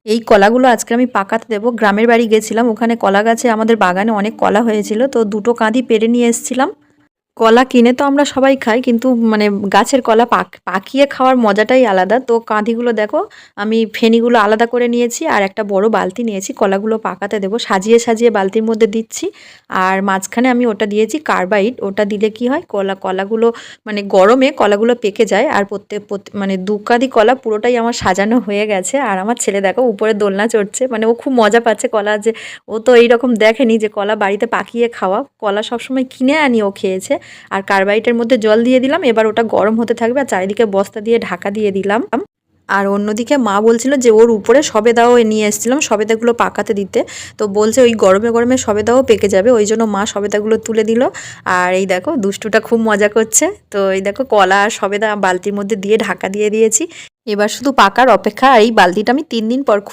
এই কলাগুলো আজকে আমি পাকাতে দেবো। গ্রামের বাড়ি গেছিলাম, ওখানে কলা গাছে আমাদের বাগানে অনেক কলা হয়েছিল, তো দুটো কাঁদি পেড়ে নিয়ে এসেছিলাম। কলা কিনে তো আমরা সবাই খাই, কিন্তু মানে গাছের কলা পাকিয়ে খাওয়ার মজাটাই আলাদা। তো কাঁধিগুলো দেখো, আমি ফেনিগুলো আলাদা করে নিয়েছি আর একটা বড় বালতি নিয়েছি, কলাগুলো পাকাতে দেবো। সাজিয়ে সাজিয়ে বালতির মধ্যে দিচ্ছি। আর মাঝখানে আমি ওটা দিয়েছি কার্বাইড। ওটা দিলে কি হয়, কলাগুলো মানে গরমে কলাগুলো পেকে যায়। আর মানে দু কাঁধি কলা পুরোটাই আমার সাজানো হয়ে গেছে। আর আমার ছেলে দেখো উপরে দোলনা চড়ছে, মানে ও খুব মজা পাচ্ছে কলা, যে ও তো এইরকম দেখেনি যে কলা বাড়িতে পাকিয়ে খাওয়া। কলা সবসময় কিনে আনি, ও খেয়েছে। আর কার্বাইটের মধ্যে জল দিয়ে দিলাম, এবার ওটা গরম হতে থাকবে। আর চারিদিকে বস্তা দিয়ে ঢাকা দিয়ে দিলাম। আর অন্যদিকে মা বলছিল যে ওর উপরে সবেদাও নিয়ে এসেছিলাম, সবেদাগুলো পাকাতে দিতে। তো বলছে ওই গরমে গরমে সবেদাও পেকে যাবে, ওই জন্য মা সবেদাগুলো তুলে দিল। আর এই দেখো দুষ্টুটা খুব মজা করছে। তো এই দেখো কলা আর সবেদা বালতির মধ্যে দিয়ে ঢাকা দিয়ে দিয়েছি, এবার শুধু পাকার অপেক্ষা। আর এই বালতিটা আমি 3 দিন পর